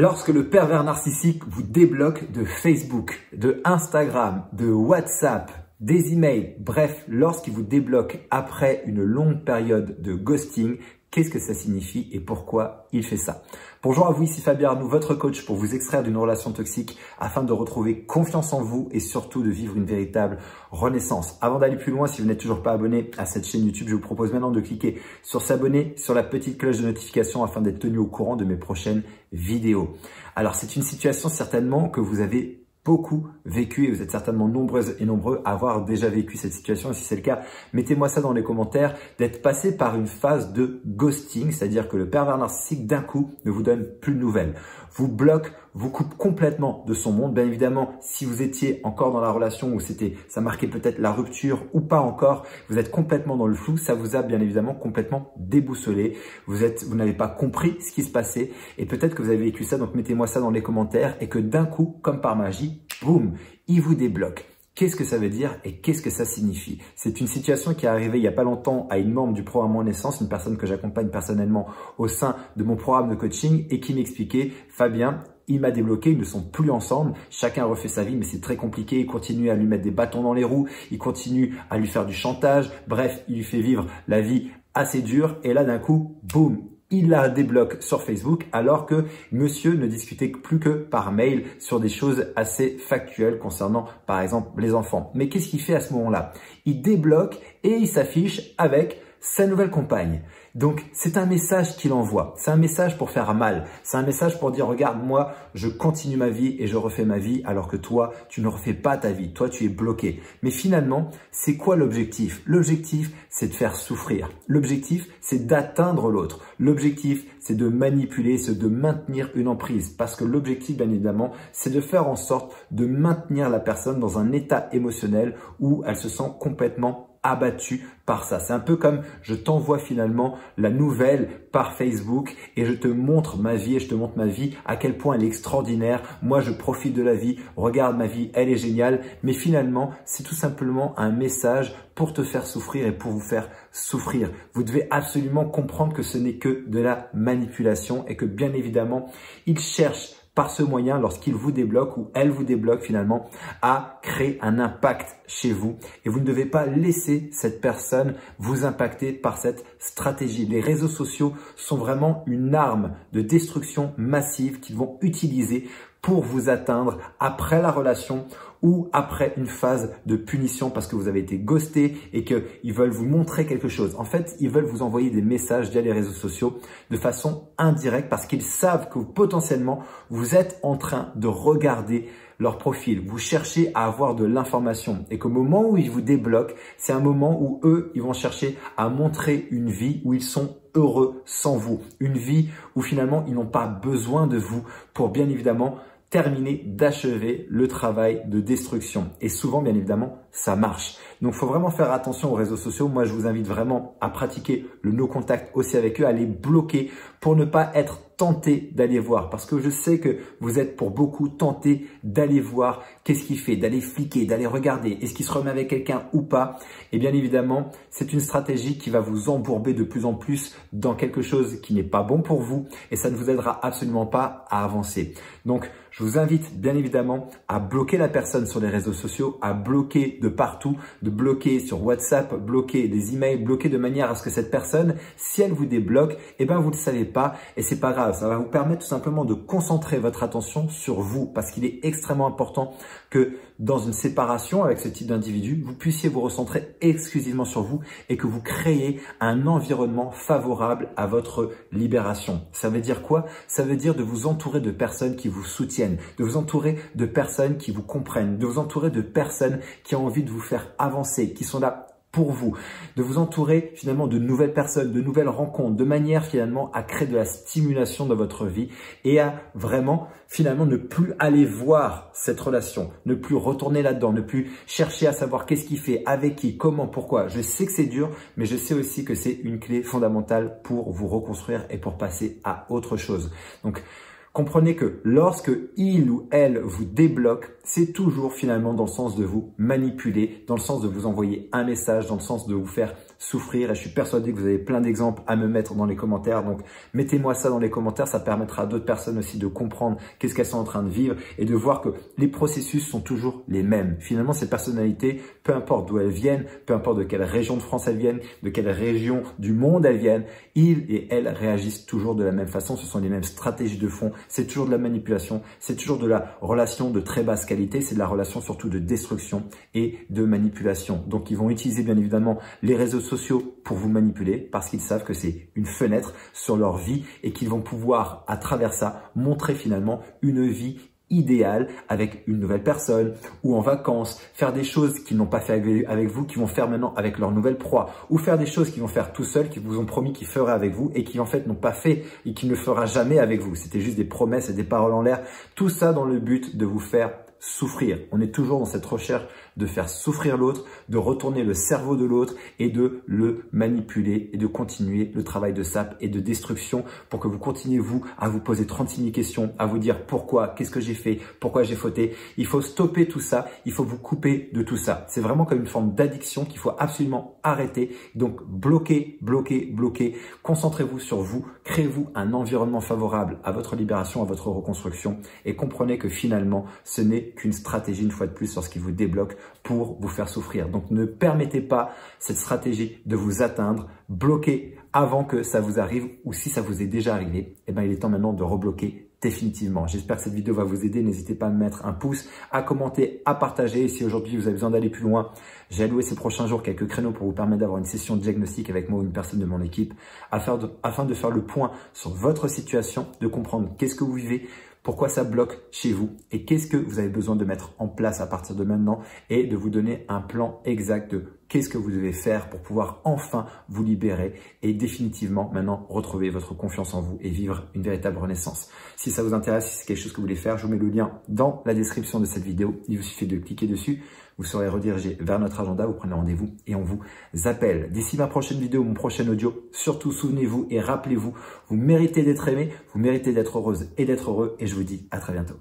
Lorsque le pervers narcissique vous débloque de Facebook, de Instagram, de WhatsApp, des emails, bref, lorsqu'il vous débloque après une longue période de ghosting, qu'est-ce que ça signifie et pourquoi il fait ça? Bonjour à vous, ici Fabien Arnoux, votre coach pour vous extraire d'une relation toxique afin de retrouver confiance en vous et surtout de vivre une véritable renaissance. Avant d'aller plus loin, si vous n'êtes toujours pas abonné à cette chaîne YouTube, je vous propose maintenant de cliquer sur s'abonner, sur la petite cloche de notification afin d'être tenu au courant de mes prochaines vidéos. Alors, c'est une situation certainement que vous avez beaucoup vécu et vous êtes certainement nombreuses et nombreux à avoir déjà vécu cette situation. Et si c'est le cas, mettez-moi ça dans les commentaires, d'être passé par une phase de ghosting, c'est-à-dire que le pervers narcissique d'un coup ne vous donne plus de nouvelles, vous bloque, vous coupe complètement de son monde. Bien évidemment, si vous étiez encore dans la relation où ça marquait peut-être la rupture ou pas encore, vous êtes complètement dans le flou, ça vous a bien évidemment complètement déboussolé. Vous n'avez pas compris ce qui se passait et peut-être que vous avez vécu ça, donc mettez-moi ça dans les commentaires et que d'un coup, comme par magie, boum, il vous débloque. Qu'est-ce que ça veut dire et qu'est-ce que ça signifie? C'est une situation qui est arrivée il n'y a pas longtemps à une membre du programme Mon Essence, une personne que j'accompagne personnellement au sein de mon programme de coaching et qui m'expliquait, Fabien, il m'a débloqué, ils ne sont plus ensemble, chacun refait sa vie, mais c'est très compliqué, il continue à lui mettre des bâtons dans les roues, il continue à lui faire du chantage, bref, il lui fait vivre la vie assez dure et là d'un coup, boum, il la débloque sur Facebook alors que monsieur ne discutait plus que par mail sur des choses assez factuelles concernant par exemple les enfants. Mais qu'est-ce qu'il fait à ce moment-là? Il débloque et il s'affiche avec sa nouvelle compagne. Donc, c'est un message qu'il envoie. C'est un message pour faire mal. C'est un message pour dire, regarde, moi, je continue ma vie et je refais ma vie alors que toi, tu ne refais pas ta vie. Toi, tu es bloqué. Mais finalement, c'est quoi l'objectif? L'objectif, c'est de faire souffrir. L'objectif, c'est d'atteindre l'autre. L'objectif, c'est de manipuler, c'est de maintenir une emprise. Parce que l'objectif, bien évidemment, c'est de faire en sorte de maintenir la personne dans un état émotionnel où elle se sent complètement abattu par ça. C'est un peu comme je t'envoie finalement la nouvelle par Facebook et je te montre ma vie et je te montre ma vie, à quel point elle est extraordinaire. Moi, je profite de la vie. Regarde ma vie, elle est géniale. Mais finalement, c'est tout simplement un message pour te faire souffrir et pour vous faire souffrir. Vous devez absolument comprendre que ce n'est que de la manipulation et que bien évidemment, il cherche par ce moyen, lorsqu'il vous débloque ou elle vous débloque finalement, à créer un impact chez vous. Et vous ne devez pas laisser cette personne vous impacter par cette stratégie. Les réseaux sociaux sont vraiment une arme de destruction massive qu'ils vont utiliser pour vous atteindre après la relation ou après une phase de punition parce que vous avez été ghosté et qu'ils veulent vous montrer quelque chose. En fait, ils veulent vous envoyer des messages via les réseaux sociaux de façon indirecte parce qu'ils savent que potentiellement, vous êtes en train de regarder leur profil. Vous cherchez à avoir de l'information et qu'au moment où ils vous débloquent, c'est un moment où eux, ils vont chercher à montrer une vie où ils sont heureux sans vous. Une vie où finalement, ils n'ont pas besoin de vous pour bien évidemment terminer d'achever le travail de destruction. Et souvent, bien évidemment, ça marche. Donc, il faut vraiment faire attention aux réseaux sociaux. Moi, je vous invite vraiment à pratiquer le no contact aussi avec eux, à les bloquer pour ne pas être tenté d'aller voir. Parce que je sais que vous êtes pour beaucoup tenté d'aller voir qu'est-ce qu'il fait, d'aller fliquer, d'aller regarder, est-ce qu'il se remet avec quelqu'un ou pas. Et bien évidemment, c'est une stratégie qui va vous embourber de plus en plus dans quelque chose qui n'est pas bon pour vous et ça ne vous aidera absolument pas à avancer. Donc, je vous invite bien évidemment à bloquer la personne sur les réseaux sociaux, à bloquer de partout, de bloquer sur WhatsApp, bloquer des emails, bloquer de manière à ce que cette personne, si elle vous débloque, eh ben vous ne le savez pas et c'est pas grave. Ça va vous permettre tout simplement de concentrer votre attention sur vous parce qu'il est extrêmement important que dans une séparation avec ce type d'individu, vous puissiez vous recentrer exclusivement sur vous et que vous créez un environnement favorable à votre libération. Ça veut dire quoi? Ça veut dire de vous entourer de personnes qui vous soutiennent, de vous entourer de personnes qui vous comprennent, de vous entourer de personnes qui ont envie de vous faire avancer, qui sont là pour vous, de vous entourer finalement de nouvelles personnes, de nouvelles rencontres, de manière finalement à créer de la stimulation dans votre vie et à vraiment finalement ne plus aller voir cette relation, ne plus retourner là-dedans, ne plus chercher à savoir qu'est-ce qu'il fait, avec qui, comment, pourquoi. Je sais que c'est dur, mais je sais aussi que c'est une clé fondamentale pour vous reconstruire et pour passer à autre chose. Donc, comprenez que lorsque il ou elle vous débloque, c'est toujours finalement dans le sens de vous manipuler, dans le sens de vous envoyer un message, dans le sens de vous faire souffrir et je suis persuadé que vous avez plein d'exemples à me mettre dans les commentaires. Donc, mettez-moi ça dans les commentaires. Ça permettra à d'autres personnes aussi de comprendre qu'est-ce qu'elles sont en train de vivre et de voir que les processus sont toujours les mêmes. Finalement, ces personnalités, peu importe d'où elles viennent, peu importe de quelle région de France elles viennent, de quelle région du monde elles viennent, ils et elles réagissent toujours de la même façon. Ce sont les mêmes stratégies de fond. C'est toujours de la manipulation. C'est toujours de la relation de très basse qualité. C'est de la relation surtout de destruction et de manipulation. Donc, ils vont utiliser bien évidemment les réseaux sociaux pour vous manipuler parce qu'ils savent que c'est une fenêtre sur leur vie et qu'ils vont pouvoir, à travers ça, montrer finalement une vie idéal avec une nouvelle personne ou en vacances, faire des choses qu'ils n'ont pas fait avec vous, qu'ils vont faire maintenant avec leur nouvelle proie ou faire des choses qu'ils vont faire tout seuls, qu'ils vous ont promis qu'ils feraient avec vous et qui en fait n'ont pas fait et qui ne fera jamais avec vous. C'était juste des promesses et des paroles en l'air. Tout ça dans le but de vous faire souffrir. On est toujours dans cette recherche de faire souffrir l'autre, de retourner le cerveau de l'autre et de le manipuler et de continuer le travail de sape et de destruction pour que vous continuez vous à vous poser 36 000 questions, à vous dire pourquoi, qu'est-ce que j'ai fait, pourquoi j'ai fauté. Il faut stopper tout ça, il faut vous couper de tout ça. C'est vraiment comme une forme d'addiction qu'il faut absolument arrêter. Donc bloquez, bloquez, bloquez. Concentrez-vous sur vous, créez-vous un environnement favorable à votre libération, à votre reconstruction et comprenez que finalement ce n'est qu'une stratégie une fois de plus lorsqu'il vous débloque pour vous faire souffrir. Donc ne permettez pas cette stratégie de vous atteindre, bloquez avant que ça vous arrive ou si ça vous est déjà arrivé, eh bien il est temps maintenant de rebloquer définitivement. J'espère que cette vidéo va vous aider. N'hésitez pas à me mettre un pouce, à commenter, à partager. Et si aujourd'hui vous avez besoin d'aller plus loin, j'ai alloué ces prochains jours quelques créneaux pour vous permettre d'avoir une session de diagnostic avec moi ou une personne de mon équipe afin de faire le point sur votre situation, de comprendre qu'est-ce que vous vivez, pourquoi ça bloque chez vous et qu'est-ce que vous avez besoin de mettre en place à partir de maintenant et de vous donner un plan exact de qu'est-ce que vous devez faire pour pouvoir enfin vous libérer et définitivement maintenant retrouver votre confiance en vous et vivre une véritable renaissance. Si ça vous intéresse, si c'est quelque chose que vous voulez faire, je vous mets le lien dans la description de cette vidéo. Il vous suffit de cliquer dessus. Vous serez redirigé vers notre agenda, vous prenez rendez-vous et on vous appelle. D'ici ma prochaine vidéo, mon prochain audio, surtout souvenez-vous et rappelez-vous, vous méritez d'être aimé, vous méritez d'être heureuse et d'être heureux et je vous dis à très bientôt.